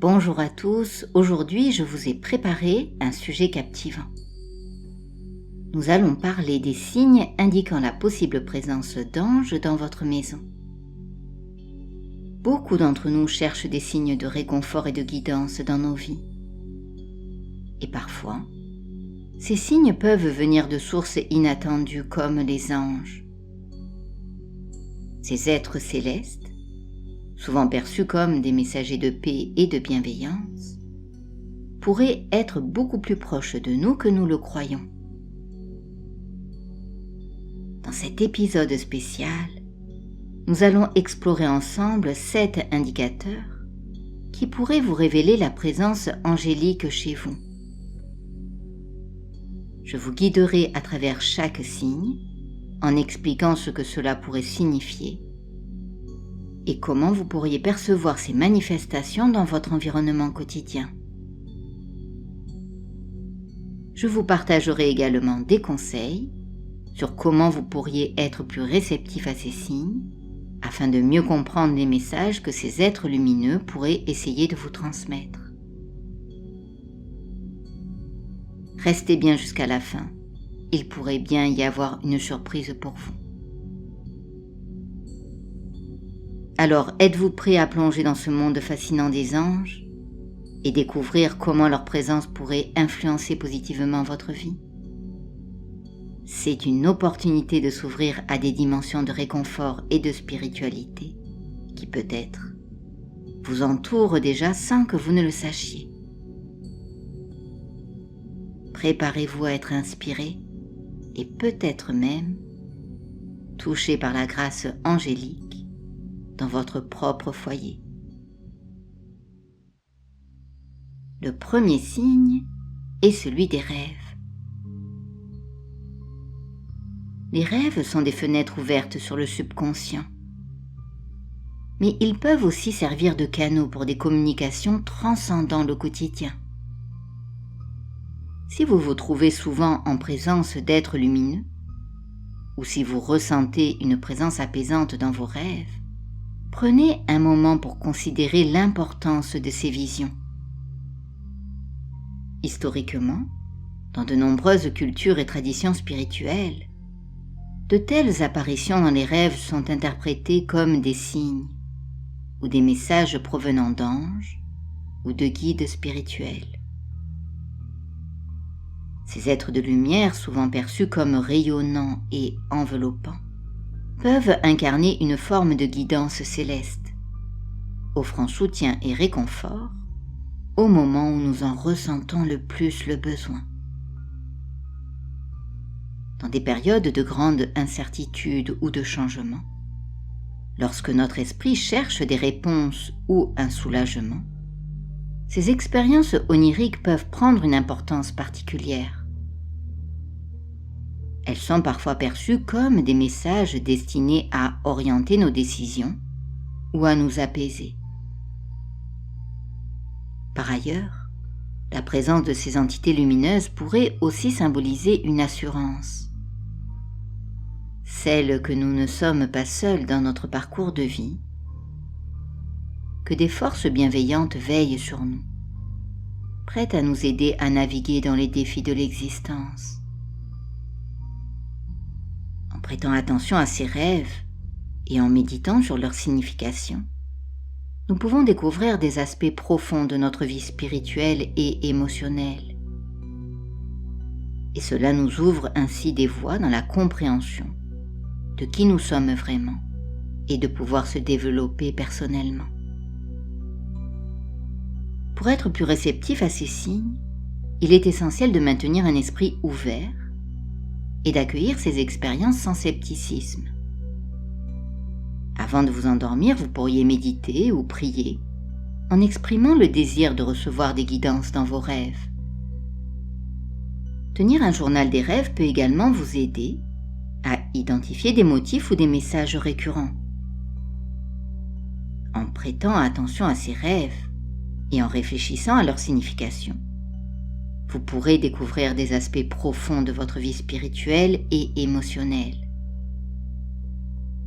Bonjour à tous, aujourd'hui je vous ai préparé un sujet captivant. Nous allons parler des signes indiquant la possible présence d'anges dans votre maison. Beaucoup d'entre nous cherchent des signes de réconfort et de guidance dans nos vies. Et parfois, ces signes peuvent venir de sources inattendues comme les anges. Ces êtres célestes, souvent perçus comme des messagers de paix et de bienveillance, pourraient être beaucoup plus proches de nous que nous le croyons. Dans cet épisode spécial, nous allons explorer ensemble 7 indicateurs qui pourraient vous révéler la présence angélique chez vous. Je vous guiderai à travers chaque signe en expliquant ce que cela pourrait signifier et comment vous pourriez percevoir ces manifestations dans votre environnement quotidien. Je vous partagerai également des conseils sur comment vous pourriez être plus réceptif à ces signes afin de mieux comprendre les messages que ces êtres lumineux pourraient essayer de vous transmettre. Restez bien jusqu'à la fin, il pourrait bien y avoir une surprise pour vous. Alors, êtes-vous prêt à plonger dans ce monde fascinant des anges et découvrir comment leur présence pourrait influencer positivement votre vie? C'est une opportunité de s'ouvrir à des dimensions de réconfort et de spiritualité qui peut-être vous entourent déjà sans que vous ne le sachiez. Préparez-vous à être inspiré et peut-être même touché par la grâce angélique dans votre propre foyer. Le premier signe est celui des rêves. Les rêves sont des fenêtres ouvertes sur le subconscient, mais ils peuvent aussi servir de canaux pour des communications transcendant le quotidien. Si vous vous trouvez souvent en présence d'êtres lumineux, ou si vous ressentez une présence apaisante dans vos rêves, prenez un moment pour considérer l'importance de ces visions. Historiquement, dans de nombreuses cultures et traditions spirituelles, de telles apparitions dans les rêves sont interprétées comme des signes ou des messages provenant d'anges ou de guides spirituels. Ces êtres de lumière, souvent perçus comme rayonnants et enveloppants, peuvent incarner une forme de guidance céleste, offrant soutien et réconfort au moment où nous en ressentons le plus le besoin. Dans des périodes de grande incertitude ou de changement, lorsque notre esprit cherche des réponses ou un soulagement, ces expériences oniriques peuvent prendre une importance particulière. Elles sont parfois perçues comme des messages destinés à orienter nos décisions ou à nous apaiser. Par ailleurs, la présence de ces entités lumineuses pourrait aussi symboliser une assurance, celle que nous ne sommes pas seuls dans notre parcours de vie, que des forces bienveillantes veillent sur nous, prêtes à nous aider à naviguer dans les défis de l'existence. En prêtant attention à ces rêves et en méditant sur leur signification, nous pouvons découvrir des aspects profonds de notre vie spirituelle et émotionnelle. Et cela nous ouvre ainsi des voies dans la compréhension de qui nous sommes vraiment et de pouvoir se développer personnellement. Pour être plus réceptif à ces signes, il est essentiel de maintenir un esprit ouvert et d'accueillir ces expériences sans scepticisme. Avant de vous endormir, vous pourriez méditer ou prier en exprimant le désir de recevoir des guidances dans vos rêves. Tenir un journal des rêves peut également vous aider à identifier des motifs ou des messages récurrents. En prêtant attention à ces rêves et en réfléchissant à leur signification, vous pourrez découvrir des aspects profonds de votre vie spirituelle et émotionnelle.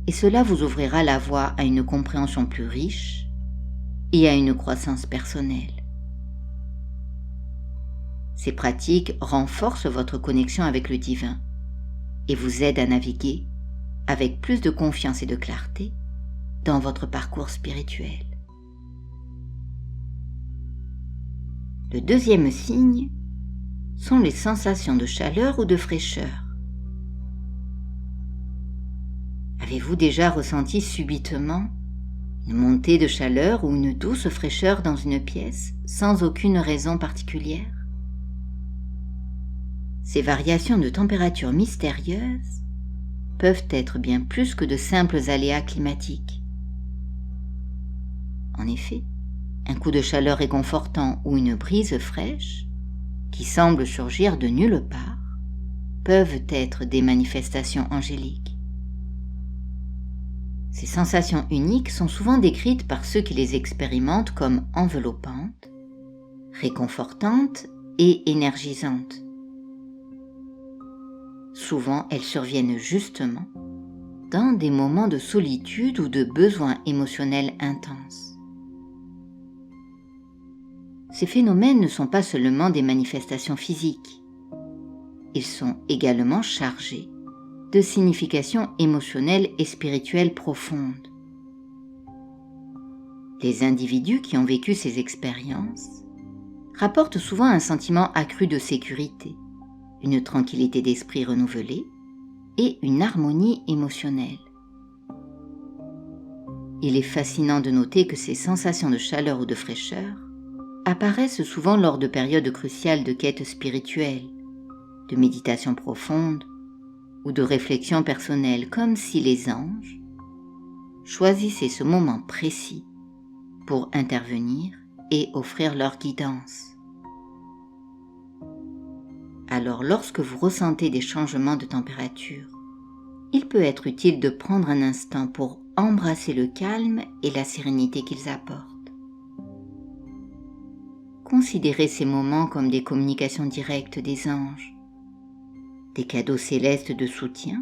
Et cela vous ouvrira la voie à une compréhension plus riche et à une croissance personnelle. Ces pratiques renforcent votre connexion avec le divin et vous aident à naviguer avec plus de confiance et de clarté dans votre parcours spirituel. Le deuxième signe sont les sensations de chaleur ou de fraîcheur. Avez-vous déjà ressenti subitement une montée de chaleur ou une douce fraîcheur dans une pièce sans aucune raison particulière? Ces variations de température mystérieuses peuvent être bien plus que de simples aléas climatiques. En effet, un coup de chaleur réconfortant ou une brise fraîche, qui semble surgir de nulle part, peuvent être des manifestations angéliques. Ces sensations uniques sont souvent décrites par ceux qui les expérimentent comme enveloppantes, réconfortantes et énergisantes. Souvent, elles surviennent justement dans des moments de solitude ou de besoins émotionnels intenses. Ces phénomènes ne sont pas seulement des manifestations physiques, ils sont également chargés de significations émotionnelles et spirituelles profondes. Les individus qui ont vécu ces expériences rapportent souvent un sentiment accru de sécurité, une tranquillité d'esprit renouvelée et une harmonie émotionnelle. Il est fascinant de noter que ces sensations de chaleur ou de fraîcheur apparaissent souvent lors de périodes cruciales de quête spirituelle, de méditation profonde ou de réflexion personnelle, comme si les anges choisissaient ce moment précis pour intervenir et offrir leur guidance. Alors, lorsque vous ressentez des changements de température, il peut être utile de prendre un instant pour embrasser le calme et la sérénité qu'ils apportent. Considérez ces moments comme des communications directes des anges, des cadeaux célestes de soutien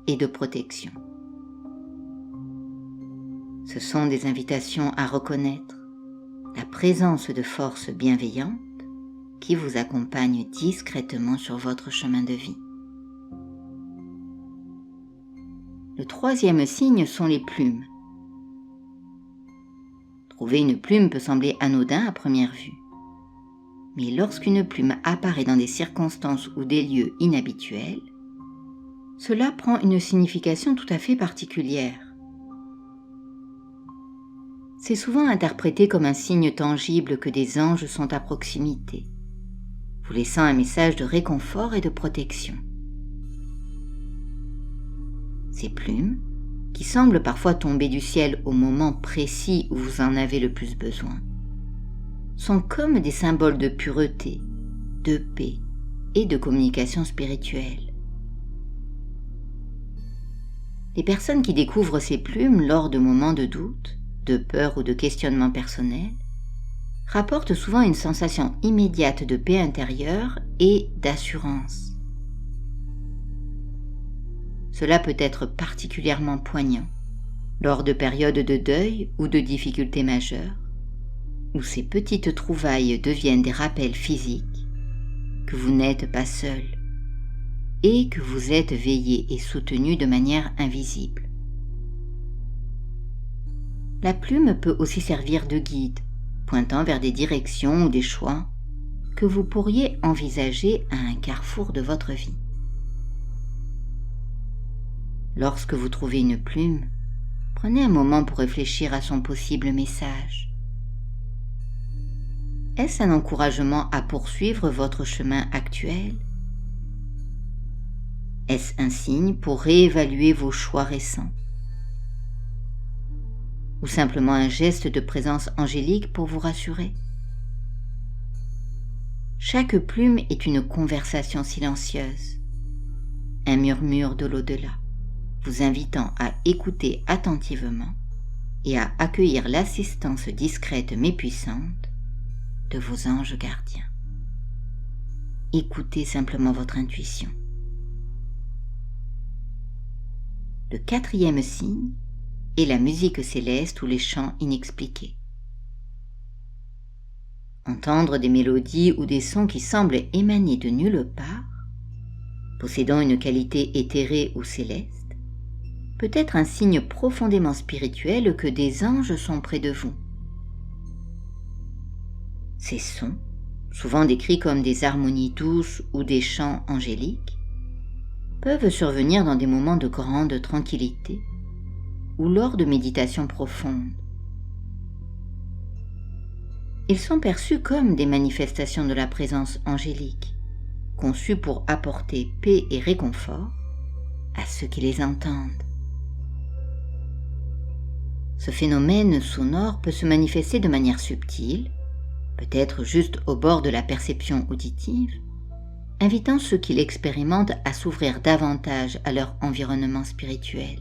et de protection. Ce sont des invitations à reconnaître la présence de forces bienveillantes qui vous accompagnent discrètement sur votre chemin de vie. Le troisième signe sont les plumes. Trouver une plume peut sembler anodin à première vue. Mais lorsqu'une plume apparaît dans des circonstances ou des lieux inhabituels, cela prend une signification tout à fait particulière. C'est souvent interprété comme un signe tangible que des anges sont à proximité, vous laissant un message de réconfort et de protection. Ces plumes, qui semblent parfois tomber du ciel au moment précis où vous en avez le plus besoin, sont comme des symboles de pureté, de paix et de communication spirituelle. Les personnes qui découvrent ces plumes lors de moments de doute, de peur ou de questionnement personnel rapportent souvent une sensation immédiate de paix intérieure et d'assurance. Cela peut être particulièrement poignant lors de périodes de deuil ou de difficultés majeures, où ces petites trouvailles deviennent des rappels physiques que vous n'êtes pas seul et que vous êtes veillé et soutenu de manière invisible. La plume peut aussi servir de guide, pointant vers des directions ou des choix que vous pourriez envisager à un carrefour de votre vie. Lorsque vous trouvez une plume, prenez un moment pour réfléchir à son possible message. Est-ce un encouragement à poursuivre votre chemin actuel? Est-ce un signe pour réévaluer vos choix récents? Ou simplement un geste de présence angélique pour vous rassurer? Chaque plume est une conversation silencieuse, un murmure de l'au-delà, vous invitant à écouter attentivement et à accueillir l'assistance discrète mais puissante de vos anges gardiens. Écoutez simplement votre intuition. Le quatrième signe est la musique céleste ou les chants inexpliqués. Entendre des mélodies ou des sons qui semblent émaner de nulle part, possédant une qualité éthérée ou céleste, peut être un signe profondément spirituel que des anges sont près de vous. Ces sons, souvent décrits comme des harmonies douces ou des chants angéliques, peuvent survenir dans des moments de grande tranquillité ou lors de méditations profondes. Ils sont perçus comme des manifestations de la présence angélique, conçues pour apporter paix et réconfort à ceux qui les entendent. Ce phénomène sonore peut se manifester de manière subtile, peut-être juste au bord de la perception auditive, invitant ceux qui l'expérimentent à s'ouvrir davantage à leur environnement spirituel.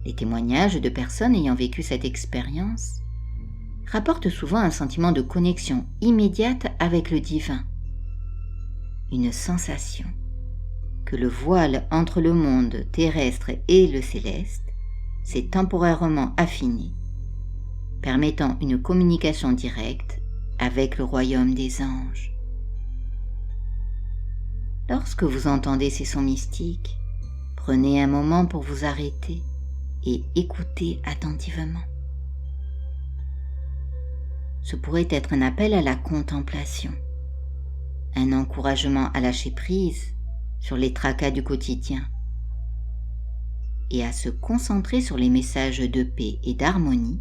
Les témoignages de personnes ayant vécu cette expérience rapportent souvent un sentiment de connexion immédiate avec le divin, une sensation que le voile entre le monde terrestre et le céleste s'est temporairement affiné, permettant une communication directe avec le royaume des anges. Lorsque vous entendez ces sons mystiques, prenez un moment pour vous arrêter et écouter attentivement. Ce pourrait être un appel à la contemplation, un encouragement à lâcher prise sur les tracas du quotidien et à se concentrer sur les messages de paix et d'harmonie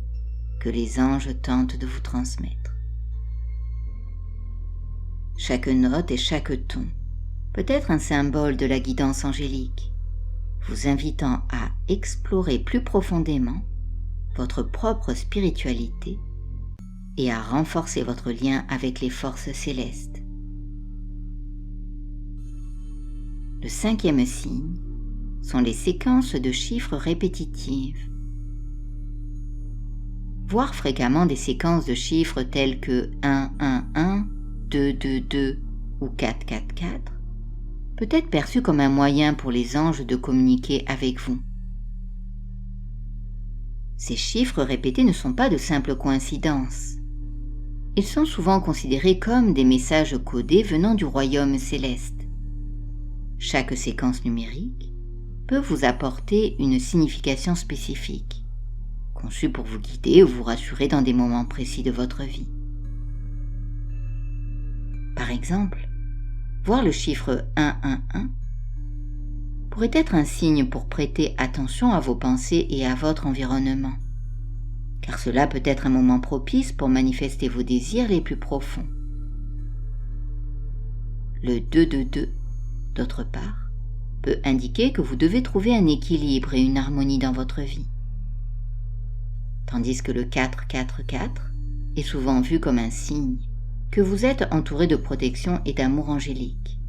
que les anges tentent de vous transmettre. Chaque note et chaque ton peut être un symbole de la guidance angélique, vous invitant à explorer plus profondément votre propre spiritualité et à renforcer votre lien avec les forces célestes. Le 5e signe sont les séquences de chiffres répétitives. Voir fréquemment des séquences de chiffres telles que 1, 1, 1, 2, 2, 2 ou 4, 4, 4 peut être perçu comme un moyen pour les anges de communiquer avec vous. Ces chiffres répétés ne sont pas de simples coïncidences. Ils sont souvent considérés comme des messages codés venant du royaume céleste. Chaque séquence numérique peut vous apporter une signification spécifique, conçue pour vous guider ou vous rassurer dans des moments précis de votre vie. Par exemple, voir le chiffre 111 pourrait être un signe pour prêter attention à vos pensées et à votre environnement, car cela peut être un moment propice pour manifester vos désirs les plus profonds. Le 222, d'autre part, peut indiquer que vous devez trouver un équilibre et une harmonie dans votre vie, tandis que le 444 est souvent vu comme un signe que vous êtes entouré de protection et d'amour angélique.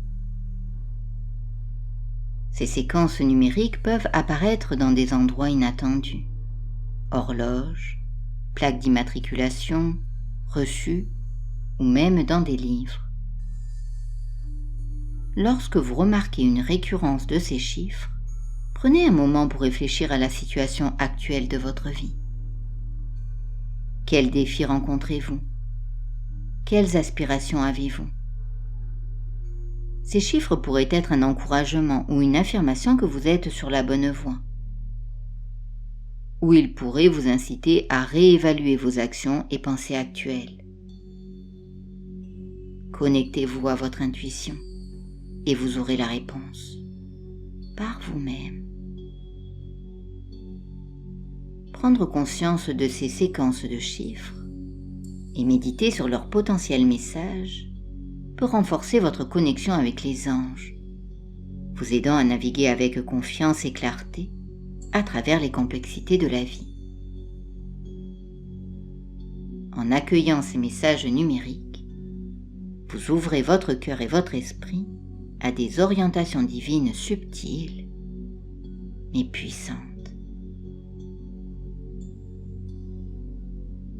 Ces séquences numériques peuvent apparaître dans des endroits inattendus, horloges, plaques d'immatriculation, reçus ou même dans des livres. Lorsque vous remarquez une récurrence de ces chiffres, prenez un moment pour réfléchir à la situation actuelle de votre vie. Quels défis rencontrez-vous? Quelles aspirations avez-vous? Ces chiffres pourraient être un encouragement ou une affirmation que vous êtes sur la bonne voie. Ou ils pourraient vous inciter à réévaluer vos actions et pensées actuelles. Connectez-vous à votre intuition et vous aurez la réponse par vous-même. Prendre conscience de ces séquences de chiffres et méditer sur leur potentiel message peut renforcer votre connexion avec les anges, vous aidant à naviguer avec confiance et clarté à travers les complexités de la vie. En accueillant ces messages numériques, vous ouvrez votre cœur et votre esprit à des orientations divines subtiles mais puissantes.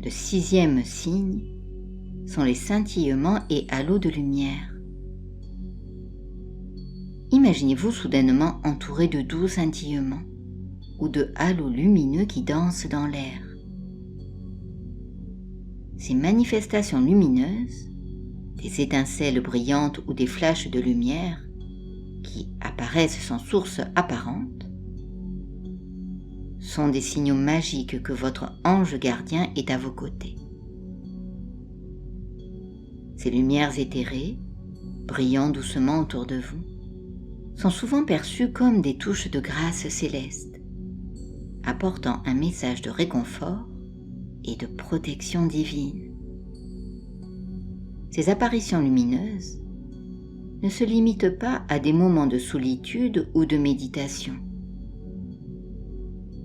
Le 6e signe sont les scintillements et halos de lumière. Imaginez-vous soudainement entouré de doux scintillements ou de halos lumineux qui dansent dans l'air. Ces manifestations lumineuses, des étincelles brillantes ou des flashs de lumière qui apparaissent sans source apparente, sont des signaux magiques que votre ange gardien est à vos côtés. Ces lumières éthérées, brillant doucement autour de vous, sont souvent perçues comme des touches de grâce céleste, apportant un message de réconfort et de protection divine. Ces apparitions lumineuses ne se limitent pas à des moments de solitude ou de méditation.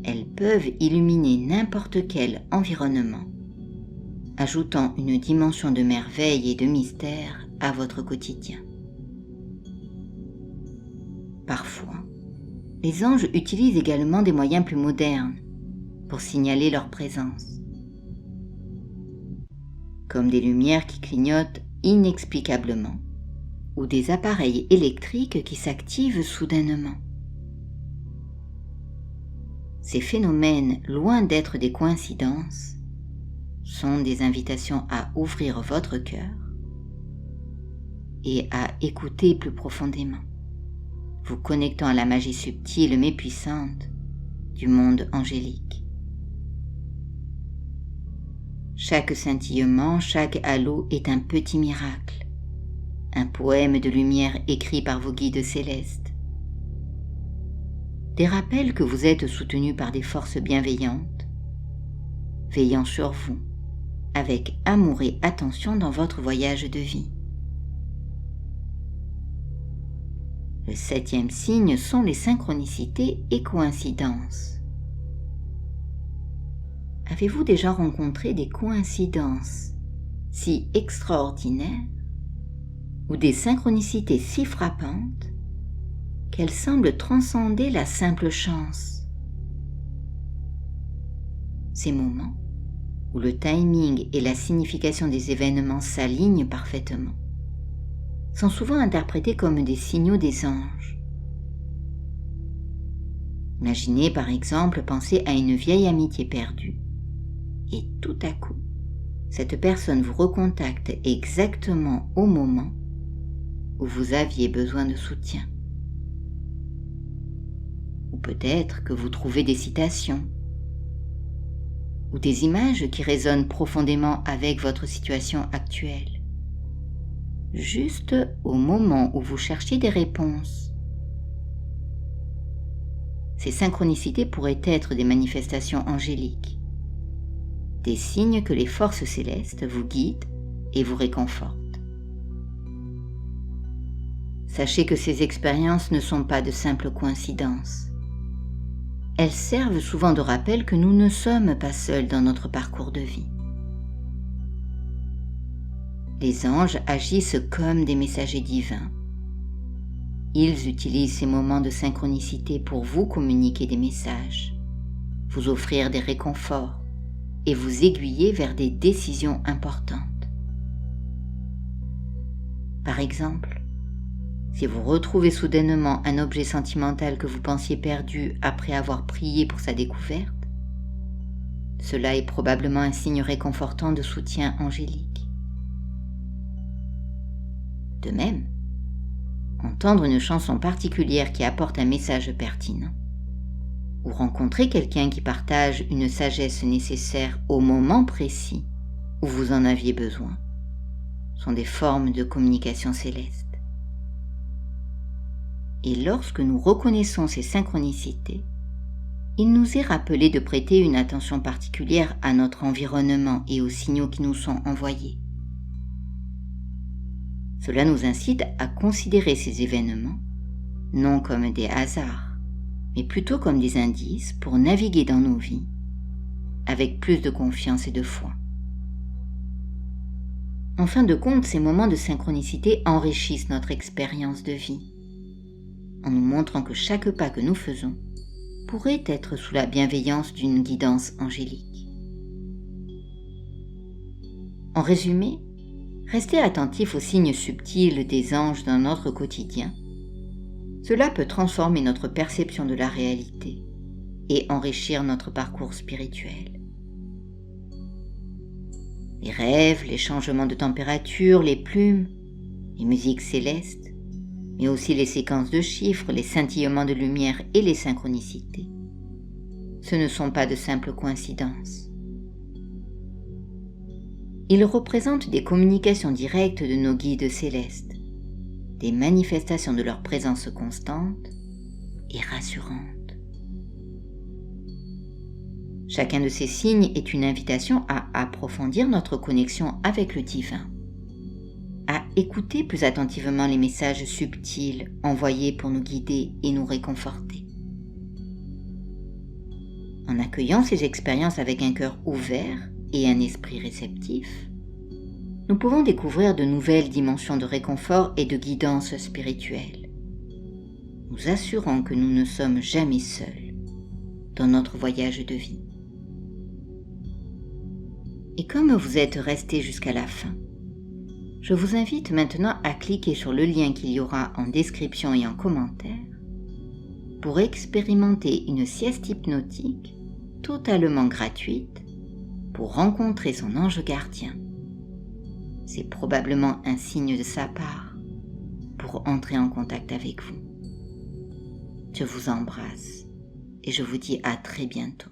Elles peuvent illuminer n'importe quel environnement, ajoutant une dimension de merveille et de mystère à votre quotidien. Parfois, les anges utilisent également des moyens plus modernes pour signaler leur présence, comme des lumières qui clignotent inexplicablement ou des appareils électriques qui s'activent soudainement. Ces phénomènes, loin d'être des coïncidences, sont des invitations à ouvrir votre cœur et à écouter plus profondément, vous connectant à la magie subtile mais puissante du monde angélique. Chaque scintillement, chaque halo est un petit miracle, un poème de lumière écrit par vos guides célestes. Des rappels que vous êtes soutenus par des forces bienveillantes, veillant sur vous, avec amour et attention dans votre voyage de vie. Le 7e signe sont les synchronicités et coïncidences. Avez-vous déjà rencontré des coïncidences si extraordinaires ou des synchronicités si frappantes qu'elles semblent transcender la simple chance? Ces moments où le timing et la signification des événements s'alignent parfaitement sont souvent interprétés comme des signaux des anges. Imaginez par exemple penser à une vieille amitié perdue et tout à coup, cette personne vous recontacte exactement au moment où vous aviez besoin de soutien. Ou peut-être que vous trouvez des citations ou des images qui résonnent profondément avec votre situation actuelle, juste au moment où vous cherchiez des réponses. Ces synchronicités pourraient être des manifestations angéliques, des signes que les forces célestes vous guident et vous réconfortent. Sachez que ces expériences ne sont pas de simples coïncidences. Elles servent souvent de rappel que nous ne sommes pas seuls dans notre parcours de vie. Les anges agissent comme des messagers divins. Ils utilisent ces moments de synchronicité pour vous communiquer des messages, vous offrir des réconforts et vous aiguiller vers des décisions importantes. Par exemple, si vous retrouvez soudainement un objet sentimental que vous pensiez perdu après avoir prié pour sa découverte, cela est probablement un signe réconfortant de soutien angélique. De même, entendre une chanson particulière qui apporte un message pertinent, ou rencontrer quelqu'un qui partage une sagesse nécessaire au moment précis où vous en aviez besoin, sont des formes de communication céleste. Et lorsque nous reconnaissons ces synchronicités, il nous est rappelé de prêter une attention particulière à notre environnement et aux signaux qui nous sont envoyés. Cela nous incite à considérer ces événements non comme des hasards, mais plutôt comme des indices pour naviguer dans nos vies avec plus de confiance et de foi. En fin de compte, ces moments de synchronicité enrichissent notre expérience de vie, en nous montrant que chaque pas que nous faisons pourrait être sous la bienveillance d'une guidance angélique. En résumé, rester attentif aux signes subtils des anges dans notre quotidien, cela peut transformer notre perception de la réalité et enrichir notre parcours spirituel. Les rêves, les changements de température, les plumes, les musiques célestes, mais aussi les séquences de chiffres, les scintillements de lumière et les synchronicités. Ce ne sont pas de simples coïncidences. Ils représentent des communications directes de nos guides célestes, des manifestations de leur présence constante et rassurante. Chacun de ces signes est une invitation à approfondir notre connexion avec le divin, à écouter plus attentivement les messages subtils envoyés pour nous guider et nous réconforter. En accueillant ces expériences avec un cœur ouvert et un esprit réceptif, nous pouvons découvrir de nouvelles dimensions de réconfort et de guidance spirituelle, nous assurant que nous ne sommes jamais seuls dans notre voyage de vie. Et comme vous êtes resté jusqu'à la fin, je vous invite maintenant à cliquer sur le lien qu'il y aura en description et en commentaire pour expérimenter une sieste hypnotique totalement gratuite pour rencontrer son ange gardien. C'est probablement un signe de sa part pour entrer en contact avec vous. Je vous embrasse et je vous dis à très bientôt.